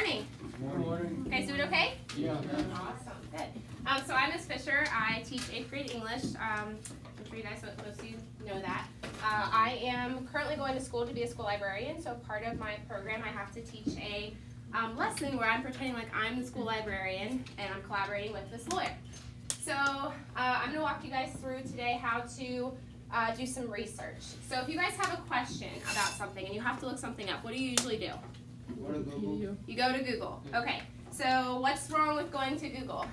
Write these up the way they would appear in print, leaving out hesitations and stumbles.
morning. Good morning. You guys doing okay? Yeah. Awesome. Good. So I'm Miss Fisher. I teach 8th grade English. I'm sure you guys, most of you know that. I am currently going to school to be a school librarian. So part of my program, I have to teach a lesson where I'm pretending like I'm the school librarian and I'm collaborating with this lawyer. So I'm going to walk you guys through today how to do some research. So if you guys have a question about something and you have to look something up, what do you usually do? Go to Google. You go to Google. Okay. So what's wrong with going to Google?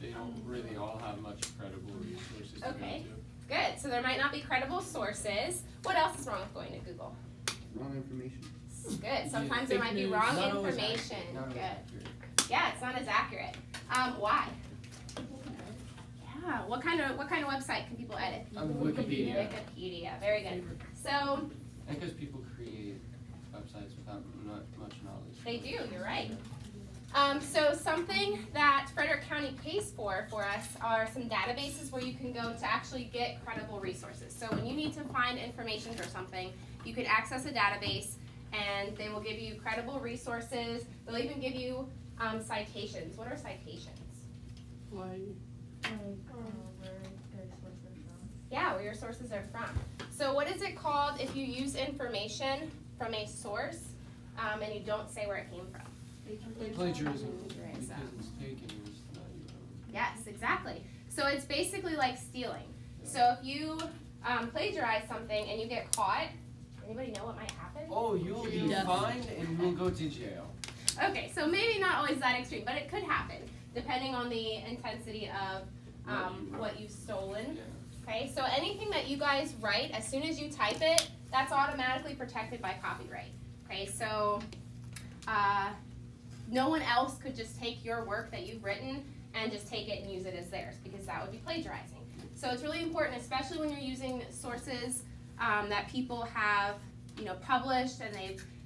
They don't really all have much credible resources to Okay. go to. Good. So there might not be credible sources. What else is wrong with going to Google? Wrong information. Good. Sometimes there Fake might be news. wrong Not always information. Not always Good. accurate. Yeah, it's not as accurate. Why? Yeah. What kind of website can people edit? Wikipedia. Wikipedia. Very good. So And because people create websites without not much knowledge. they do. You're right. So something that Frederick County pays for us are some databases where you can go to actually get credible resources. So when you need to find information for something, you could access a database and they will give you credible resources. They'll even give you citations. What are citations? Yeah, where your sources are from. So what is it called if you use information from a source and you don't say where it came from? Plagiarism. Right, Because so. it's taken, it's not your own. Yes, exactly. So it's basically like stealing. So if you plagiarize something and you get caught, anybody know what might happen? Oh, you'll be fined and you'll go to jail. Okay, so maybe not always that extreme, but it could happen depending on the intensity of what you've stolen. Yeah. Okay, so anything that you guys write, as soon as you type it, that's automatically protected by copyright. Okay, so no one else could just take your work that you've written and just take it and use it as theirs, because that would be plagiarizing. So it's really important, especially when you're using sources that people have, published and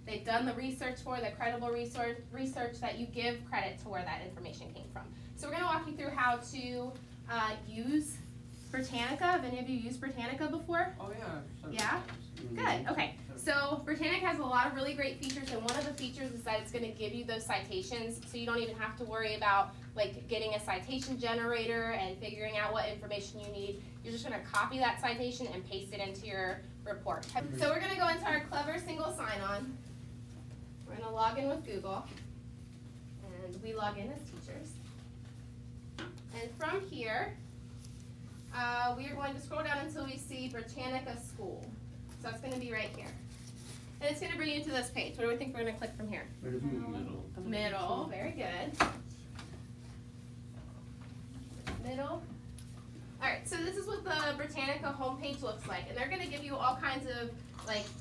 they've done the research for, the credible research, that you give credit to where that information came from. So we're going to walk you through how to use Britannica. Have any of you used Britannica before? Oh yeah. Yeah? Good. Okay. So Britannica has a lot of really great features, and one of the features is that it's going to give you those citations, so you don't even have to worry about like getting a citation generator and figuring out what information you need. You're just going to copy that citation and paste it into your report. So we're going to go into our clever single sign-on. We're going to log in with Google, and we log in as teachers. And from here, we are going to scroll down until we see Britannica School. So it's going to be right here. And it's going to bring you to this page. What do we think we're going to click from here? Middle. Middle. Very good. Middle. Alright, so this is what the Britannica homepage looks like. And they're going to give you all kinds of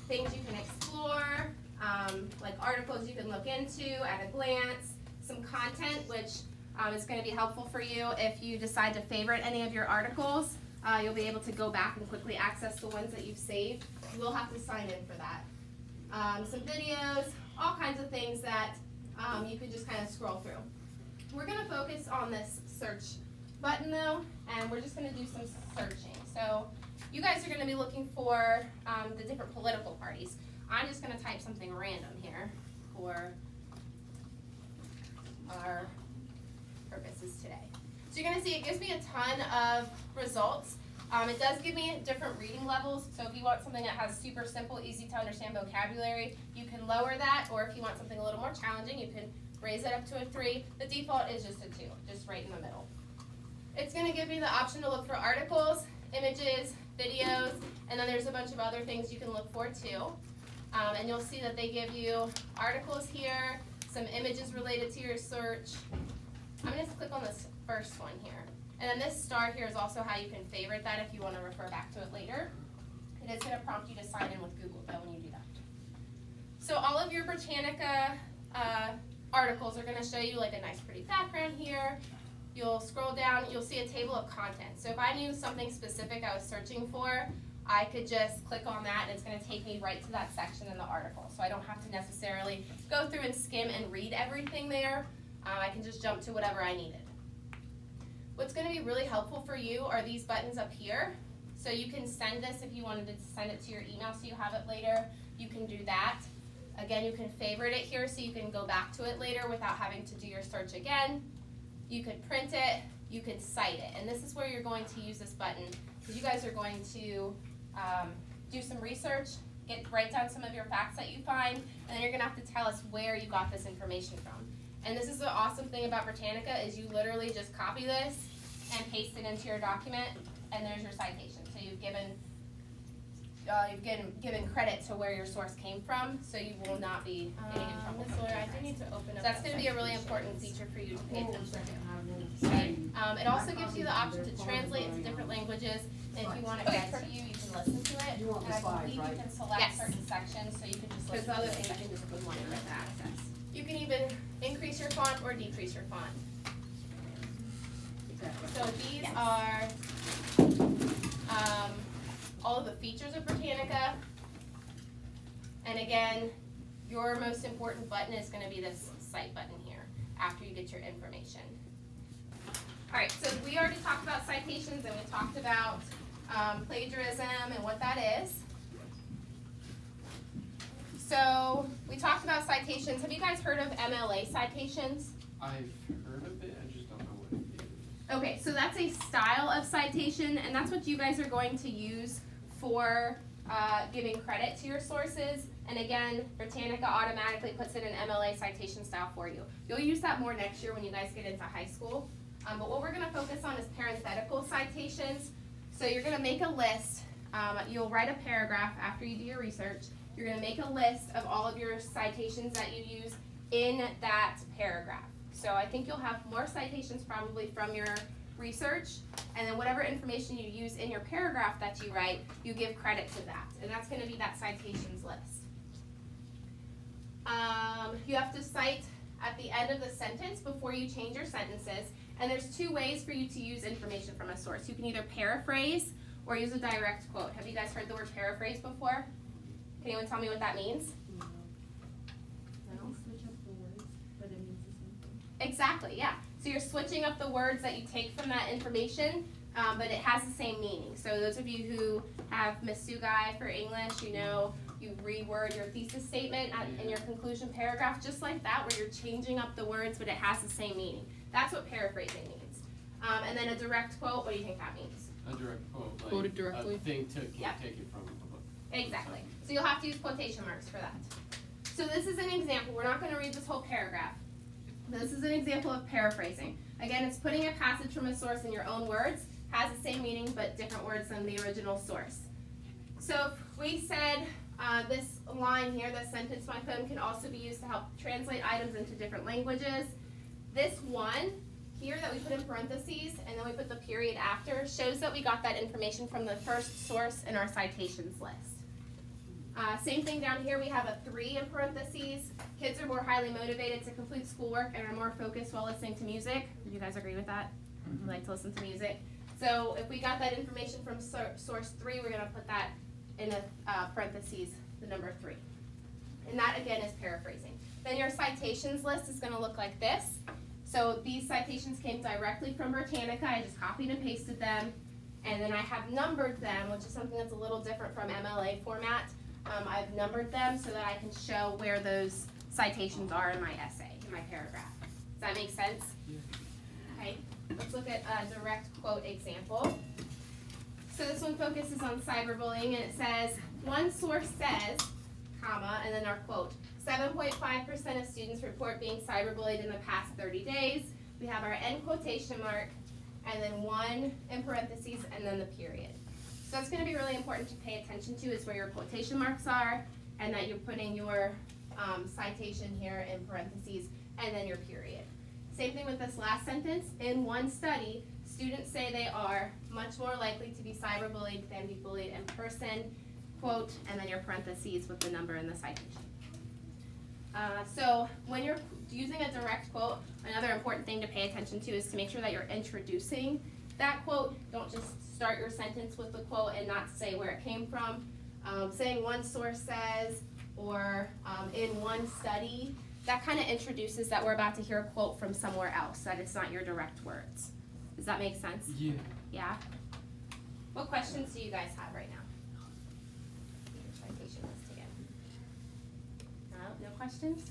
things you can explore, like articles you can look into at a glance, some content which is going to be helpful for you if you decide to favorite any of your articles. You'll be able to go back and quickly access the ones that you've saved. You will have to sign in for that. Some videos, all kinds of things that you can just kind of scroll through. We're going to focus on this search button though, and we're just going to do some searching. So you guys are going to be looking for the different political parties. I'm just going to type something random here for our purposes today. So you're going to see it gives me a ton of results. It does give me different reading levels, so if you want something that has super simple, easy to understand vocabulary, you can lower that, or if you want something a little more challenging, you can raise it up to a 3. The default is just a 2, just right in the middle. It's going to give me the option to look for articles, images, videos, and then there's a bunch of other things you can look for too. And you'll see that they give you articles here, some images related to your search. I'm going to click on this first one here. And then this star here is also how you can favorite that if you want to refer back to it later. It is going to prompt you to sign in with Google though when you do that. So all of your Britannica articles are going to show you like a nice pretty background here. You'll scroll down, you'll see a table of contents. So if I knew something specific I was searching for, I could just click on that and it's going to take me right to that section in the article. So I don't have to necessarily go through and skim and read everything there. I can just jump to whatever I needed. What's going to be really helpful for you are these buttons up here. So you can send this if you wanted to send it to your email so you have it later. You can do that. Again, you can favorite it here so you can go back to it later without having to do your search again. You could print it, you could cite it, and this is where you're going to use this button because you guys are going to do some research, write down some of your facts that you find, and then you're gonna have to tell us where you got this information from. And this is the awesome thing about Britannica is you literally just copy this and paste it into your document, and there's your citation. So you've given credit to where your source came from, so you will not be getting in trouble. Ms. Lawyer, I do need to open up. So that's going to be a really important feature for you to pay attention to. Right? It also gives you the option to translate into different languages, and if you want it read to you, you can listen to it. You want And the I slides, believe right? you can select Yes. certain sections, so you can just Because listen to other the things you sections just with wouldn't want to access. You can even increase your font or decrease your font. So these are all of the features of Britannica. And again, your most important button is going to be this cite button here after you get your information. All right, so we already talked about citations and we talked about plagiarism and what that is. So we talked about citations. Have you guys heard of MLA citations? I've heard of it, I just don't know what it is. Okay, so that's a style of citation, and that's what you guys are going to use for giving credit to your sources. And again, Britannica automatically puts in an MLA citation style for you. You'll use that more next year when you guys get into high school. But what we're going to focus on is parenthetical citations. So you're going to make a list. You'll write a paragraph after you do your research. You're going to make a list of all of your citations that you use in that paragraph. So I think you'll have more citations probably from your research, and then whatever information you use in your paragraph that you write, you give credit to that, and that's going to be that citations list. You have to cite at the end of the sentence before you change your sentences, and there's two ways for you to use information from a source. You can either paraphrase or use a direct quote. Have you guys heard the word paraphrase before? Can anyone tell me what that means? No. Switch up the words, but it means the same thing. Exactly, yeah. So you're switching up the words that you take from that information, but it has the same meaning. So those of you who have Miss Sue Guy for English, you know, you reword your thesis statement in your conclusion paragraph just like that, where you're changing up the words, but it has the same meaning. That's what paraphrasing means. And then a direct quote, what do you think that means? A direct quote, like Quoted directly. a thing to Yeah. take it from the book. Exactly. So you'll have to use quotation marks for that. So this is an example. We're not going to read this whole paragraph. This is an example of paraphrasing. Again, it's putting a passage from a source in your own words, has the same meaning but different words than the original source. So if we said this line here, this sentence, my phone can also be used to help translate items into different languages. This one here that we put in parentheses and then we put the period after shows that we got that information from the first source in our citations list. Same thing down here, we have a 3 in parentheses. Kids are more highly motivated to complete schoolwork and are more focused while listening to music. Do you guys agree with that? You like to listen to music? So if we got that information from source 3, we're going to put that in the parentheses, the number 3. And that again is paraphrasing. Then your citations list is going to look like this. So these citations came directly from Britannica. I just copied and pasted them. And then I have numbered them, which is something that's a little different from MLA format. I've numbered them so that I can show where those citations are in my essay, in my paragraph. Does that make sense? Yeah. Okay, let's look at a direct quote example. So this one focuses on cyberbullying, and it says, one source says, comma, and then our quote, 7.5% of students report being cyberbullied in the past 30 days. We have our end quotation mark, and then 1 in parentheses, and then the period. So that's going to be really important to pay attention to is where your quotation marks are, and that you're putting your citation here in parentheses, and then your period. Same thing with this last sentence. In one study, students say they are much more likely to be cyberbullied than be bullied in person, quote, and then your parentheses with the number in the citation. So when you're using a direct quote, another important thing to pay attention to is to make sure that you're introducing that quote. Don't just start your sentence with the quote and not say where it came from. Saying one source says or in one study, that kind of introduces that we're about to hear a quote from somewhere else, that it's not your direct words. Does that make sense? Yeah. Yeah? What questions do you guys have right now? Your citation list again. No? No questions?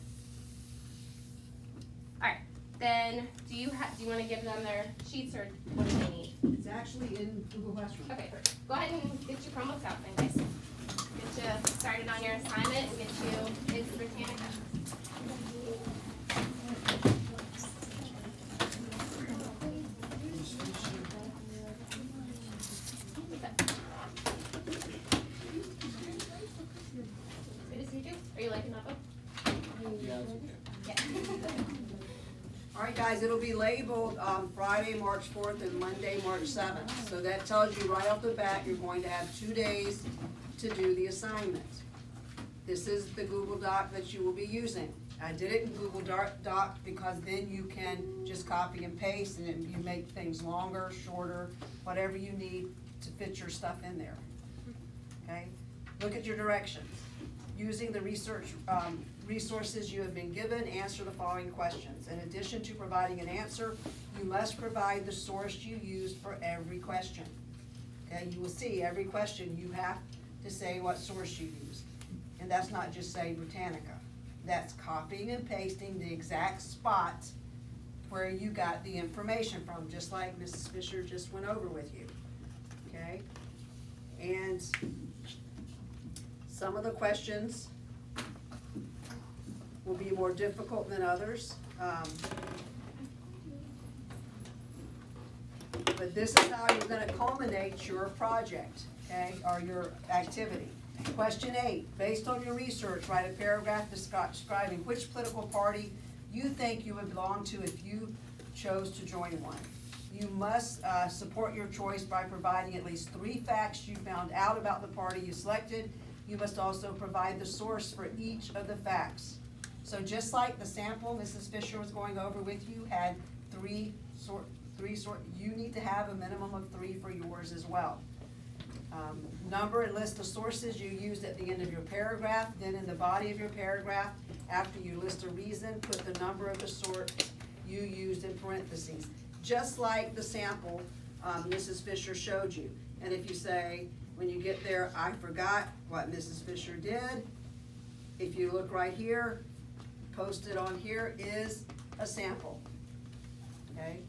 Alright, then do you wanna give them their sheets or what do they need? It's actually in Google Classroom. Okay, perfect. Go ahead and get your Chromebooks out then, guys. Get you started on your assignment and get you into Britannica. Good to see you. Are you liking that book? Yeah, it's okay. Yeah. All right, guys, it'll be labeled Friday, March 4th and Monday, March 7th. So that tells you right off the bat, you're going to have 2 days to do the assignment. This is the Google Doc that you will be using. I did it in Google Doc because then you can just copy and paste and then you make things longer, shorter, whatever you need to fit your stuff in there. Okay? Look at your directions. Using the resources you have been given, answer the following questions. In addition to providing an answer, you must provide the source you used for every question. Okay, you will see every question you have to say what source you used. And that's not just say Britannica. That's copying and pasting the exact spot where you got the information from, just like Mrs. Fisher just went over with you. Okay? And some of the questions will be more difficult than others. But this is how you're gonna culminate your project, okay, or your activity. Question 8, based on your research, write a paragraph describing which political party you think you would belong to if you chose to join one. You must support your choice by providing at least 3 facts you found out about the party you selected. You must also provide the source for each of the facts. So just like the sample Mrs. Fisher was going over with you had three sort, you need to have a minimum of 3 for yours as well. Number and list the sources you used at the end of your paragraph. Then in the body of your paragraph, after you list a reason, put the number of the sort you used in parentheses. Just like the sample Mrs. Fisher showed you. And if you say, when you get there, I forgot what Mrs. Fisher did, if you look right here, posted on here is a sample, okay?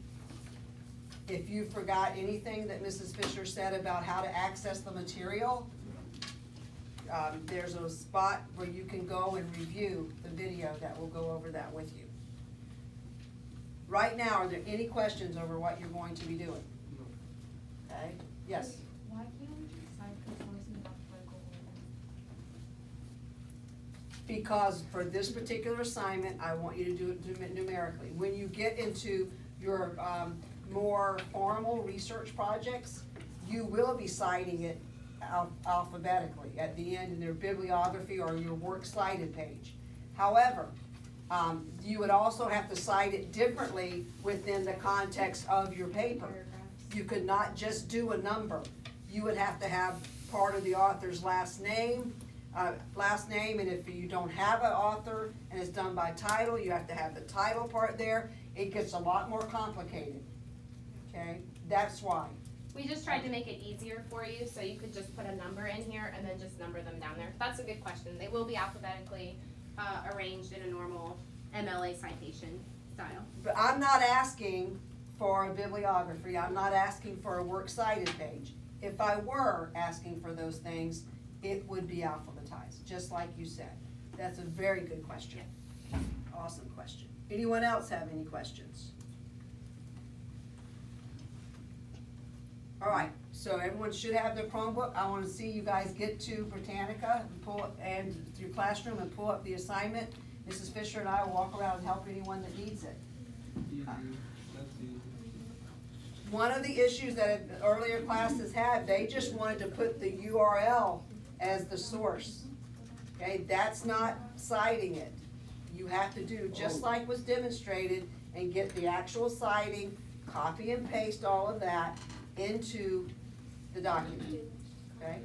If you forgot anything that Mrs. Fisher said about how to access the material, there's a spot where you can go and review the video that will go over that with you. Right now, are there any questions over what you're going to be doing? Okay, yes? Why can't we just cite the source in alphabetical order? Because for this particular assignment, I want you to do it numerically. When you get into your more formal research projects, you will be citing it alphabetically at the end in their bibliography or your works cited page. However, you would also have to cite it differently within the context of your paper. You could not just do a number. You would have to have part of the author's last name, and if you don't have an author and it's done by title, you have to have the title part there. It gets a lot more complicated, okay? That's why. We just tried to make it easier for you, so you could just put a number in here and then just number them down there. That's a good question. They will be alphabetically arranged in a normal MLA citation style. But I'm not asking for a bibliography. I'm not asking for a works cited page. If I were asking for those things, it would be alphabetized, just like you said. That's a very good question. Awesome question. Anyone else have any questions? All right, so everyone should have their Chromebook. I want to see you guys get to Britannica and pull up and your classroom and pull up the assignment. Mrs. Fisher and I will walk around and help anyone that needs it. One of the issues that earlier classes had, they just wanted to put the URL as the source. Okay, that's not citing it. You have to do just like was demonstrated and get the actual citing, copy and paste all of that into the document, okay?